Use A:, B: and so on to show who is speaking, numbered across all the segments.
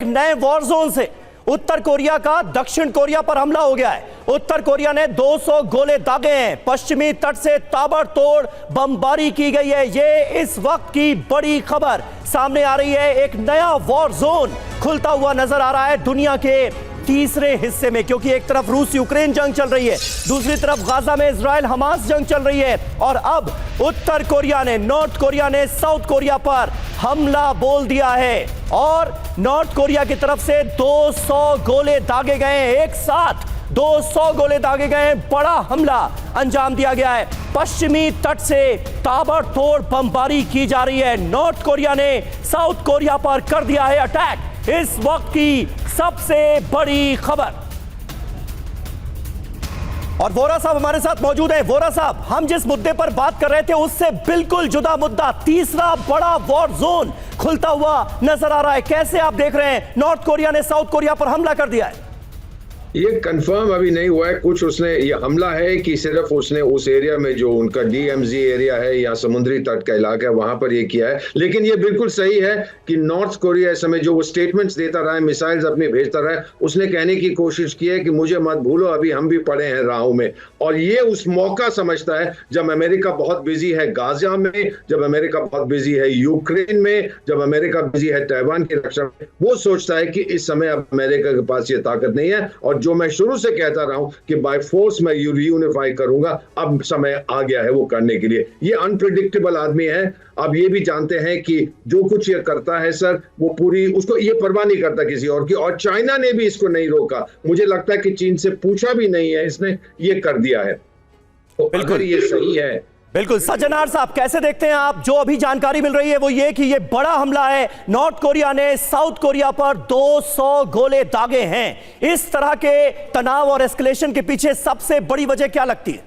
A: नए war zone से उत्तर Korea का दक्षिण कोरिया पर हमला हो गया है। उत्तर कोरिया ने 200 गोले दागे हैं। पश्चिमी तट से ताबड़तोड़ बमबारी की गई है। ये इस वक्त की बड़ी खबर सामने आ रही है। एक नया वॉर जोन खुलता हुआ नजर आ रहा है दुनिया के तीसरे हिस्से में, क्योंकि एक तरफ रूस यूक्रेन जंग चल रही है, दूसरी तरफ गाजा में इजराइल हमास जंग चल रही है, और अब उत्तर कोरिया ने, नॉर्थ कोरिया ने साउथ कोरिया पर हमला बोल दिया है। और नॉर्थ कोरिया की तरफ से 200 गोले दागे गए हैं। एक साथ 200 गोले दागे गए हैं। बड़ा हमला अंजाम दिया गया है। पश्चिमी तट से ताबड़तोड़ बमबारी की जा रही है। नॉर्थ कोरिया ने साउथ कोरिया पर कर दिया है अटैक। इस वक्त की सबसे बड़ी खबर। और वोरा साहब हमारे साथ मौजूद हैं। वोरा साहब, हम जिस मुद्दे पर बात कर रहे थे उससे बिल्कुल जुदा मुद्दा, तीसरा बड़ा वॉर जोन खुलता हुआ नजर आ रहा है। कैसे आप देख रहे हैं, नॉर्थ कोरिया ने साउथ कोरिया पर हमला कर दिया है?
B: ये कंफर्म अभी नहीं हुआ है। कुछ उसने ये हमला है कि सिर्फ उसने उस एरिया में जो उनका DMZ एरिया है या समुद्री तट का इलाका है वहां पर ये किया है। लेकिन ये बिल्कुल सही है कि नॉर्थ कोरिया इस समय जो वो स्टेटमेंट्स देता रहा है, मिसाइल्स अपनी भेजता रहा है, उसने कहने की कोशिश की है कि मुझे मत भूलो, अभी हम भी पड़े हैं राहों में। और ये उस मौका समझता है जब अमेरिका बहुत बिजी है गाजा में, जब अमेरिका बहुत बिजी है यूक्रेन में, जब अमेरिका बिजी है ताइवान की रक्षा में। वो सोचता है कि इस समय अब अमेरिका के पास ये ताकत नहीं है, और जो मैं शुरू से कहता रहा हूं कि बाय फोर्स मैं रीयूनिफाई करूंगा, अब समय आ गया है वो करने के लिए। ये अनप्रेडिक्टेबल आदमी है। अब ये भी जानते हैं कि जो कुछ ये करता है सर, वो पूरी उसको ये परवाह नहीं करता किसी और की। और चाइना ने भी इसको नहीं रोका। मुझे लगता है कि चीन से पूछा भी नहीं है, इसने ये कर दिया है। तो अगर ये सही है।
A: बिल्कुल। सज्जनार साहब, कैसे देखते हैं आप? जो अभी जानकारी मिल रही है वो ये कि ये बड़ा हमला है, नॉर्थ कोरिया ने साउथ कोरिया पर 200 गोले दागे हैं। इस तरह के तनाव और एस्केलेशन के पीछे सबसे बड़ी वजह क्या लगती है?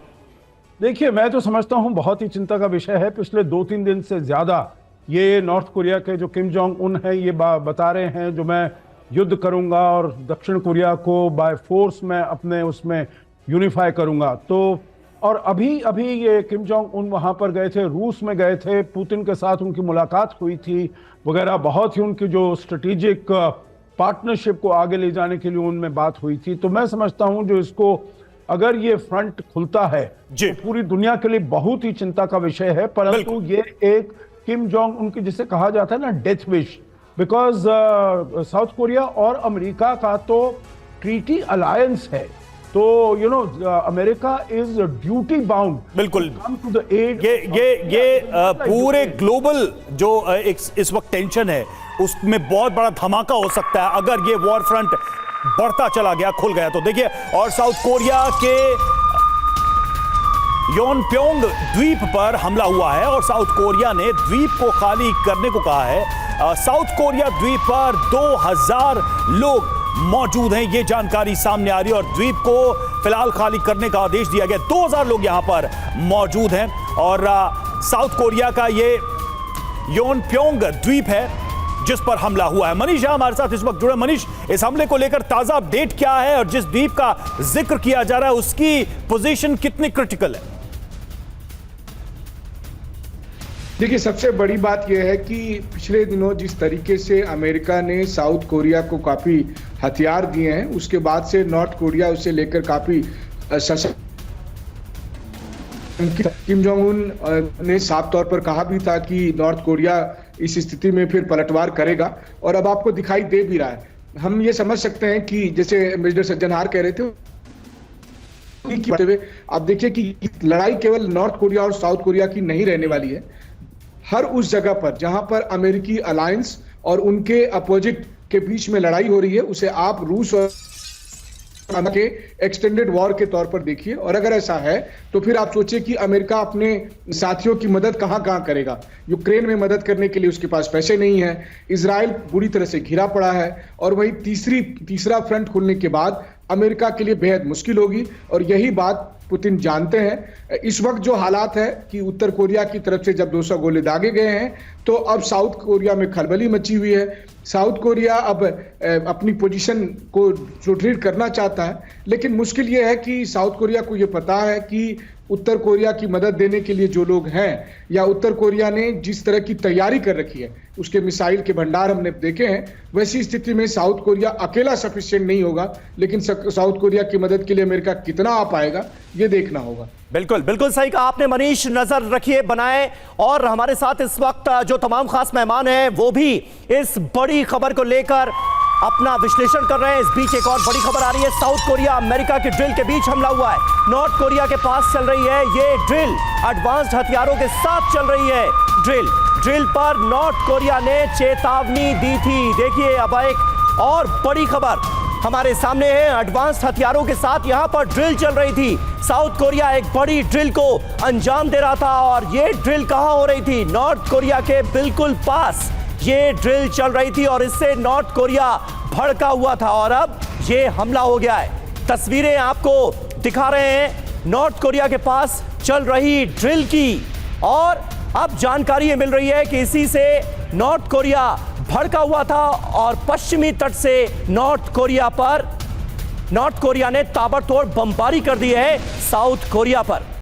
C: देखिए, मैं तो समझता हूं बहुत ही चिंता का विषय है। पिछले 2-3 दिन से ज्यादा ये नॉर्थ कोरिया के जो किम जोंग उन है, ये बता रहे हैं जो मैं युद्ध करूंगा और दक्षिण कोरिया को बाय फोर्स मैं अपने उसमें यूनिफाई करूंगा। तो और अभी ये किम जोंग उन वहां पर गए थे, रूस में गए थे, पुतिन के साथ उनकी मुलाकात हुई थी वगैरह। बहुत ही उनकी जो स्ट्रेटेजिक पार्टनरशिप को आगे ले जाने के लिए उनमें बात हुई थी। तो मैं समझता हूं जो इसको अगर ये फ्रंट खुलता है तो पूरी दुनिया के लिए बहुत ही चिंता का विषय है। परंतु ये एक किम जोंग उनकी जिसे कहा जाता है ना death wish, because south Korea और अमेरिका का तो ट्रीटी अलायंस है। तो अमेरिका इज ड्यूटी बाउंड
A: बिल्कुल
C: कम टू द एड।
A: ये पूरे ग्लोबल जो इस वक्त टेंशन है उसमें बहुत बड़ा धमाका हो सकता है अगर ये वॉर फ्रंट बढ़ता चला गया, खुल गया तो। देखिए, और साउथ कोरिया के योनप्योंग द्वीप पर हमला हुआ है और साउथ कोरिया ने द्वीप को खाली करने को कहा है। साउथ कोरिया द्वीप पर 2000 लोग मौजूद हैं, ये जानकारी सामने आ रही है, और द्वीप को फिलहाल खाली करने का आदेश दिया गया। 2000 लोग यहां पर मौजूद हैं। और साउथ कोरिया का ये योनप्योंग द्वीप है जिस पर हमला हुआ है। मनीष हमारे साथ इस वक्त जुड़े। मनीष, इस हमले को लेकर ताजा अपडेट क्या है और जिस द्वीप का जिक्र किया जा रहा है उसकी पोजीशन कितनी क्रिटिकल है?
D: देखिए, सबसे बड़ी बात यह है कि पिछले दिनों जिस तरीके से अमेरिका ने साउथ कोरिया को काफी हथियार दिए हैं, उसके बाद से नॉर्थ कोरिया उसे लेकर काफी किम जोंग उन ने साफ तौर पर कहा भी था कि नॉर्थ कोरिया इस स्थिति में फिर पलटवार करेगा, और अब आपको दिखाई दे भी रहा है। हम ये समझ सकते हैं कि जैसे मिस्टर सज्जनहार कह रहे थे, आप देखिए कि लड़ाई केवल नॉर्थ कोरिया और साउथ कोरिया की नहीं रहने वाली है। हर उस जगह पर जहां पर अमेरिकी अलायंस और उनके अपोजिट के बीच में लड़ाई हो रही है, उसे आप रूस और के एक्सटेंडेड वॉर के तौर पर देखिए। और अगर ऐसा है तो फिर आप सोचिए कि अमेरिका अपने साथियों की मदद कहां करेगा। यूक्रेन में मदद करने के लिए उसके पास पैसे नहीं है, इजराइल बुरी तरह से घिरा पड़ा है, और वही तीसरा फ्रंट खुलने के बाद अमेरिका के लिए बेहद मुश्किल होगी। और यही बात पुतिन जानते हैं। इस वक्त जो हालात है कि उत्तर कोरिया की तरफ से जब 200 गोले दागे गए हैं तो अब साउथ कोरिया में खलबली मची हुई है। साउथ कोरिया अब अपनी पोजीशन को सुदृढ़ करना चाहता है, लेकिन मुश्किल यह है कि साउथ कोरिया को यह पता है कि उत्तर कोरिया की मदद देने के लिए जो लोग हैं, या उत्तर कोरिया ने जिस तरह की तैयारी कर रखी है, उसके मिसाइल के भंडार हमने देखे हैं, वैसी स्थिति में साउथ कोरिया अकेला सफिशिएंट नहीं होगा। लेकिन साउथ कोरिया की मदद के लिए अमेरिका कितना आ पाएगा, ये देखना होगा।
A: बिल्कुल बिल्कुल सही कहा आपने मनीष, नजर रखिए बनाए। और हमारे साथ इस वक्त जो तमाम खास मेहमान हैं वो भी इस बड़ी खबर को लेकर अपना विश्लेषण कर रहे हैं। इस बीच एक और बड़ी खबर आ रही है, साउथ कोरिया अमेरिका के ड्रिल के बीच हमला हुआ है। नॉर्थ कोरिया के पास चल रही है ये ड्रिल, एडवांस्ड हथियारों के साथ चल रही है ड्रिल पर नॉर्थ कोरिया ने चेतावनी दी थी। देखिए अब एक और बड़ी खबर हमारे सामने है, एडवांस्ड हथियारों के साथ यहां पर ड्रिल चल रही थी। साउथ कोरिया एक बड़ी ड्रिल को अंजाम दे रहा था और ये ड्रिल कहां हो रही थी? नॉर्थ कोरिया के बिल्कुल पास ये ड्रिल चल रही थी और इससे नॉर्थ कोरिया भड़का हुआ था और अब ये हमला हो गया है। तस्वीरें आपको दिखा रहे हैं नॉर्थ कोरिया के पास चल रही ड्रिल की और अब जानकारी ये मिल रही है कि इसी से नॉर्थ कोरिया भड़का हुआ था और पश्चिमी तट से नॉर्थ कोरिया ने ताबड़तोड़ बमबारी कर दी है साउथ कोरिया पर।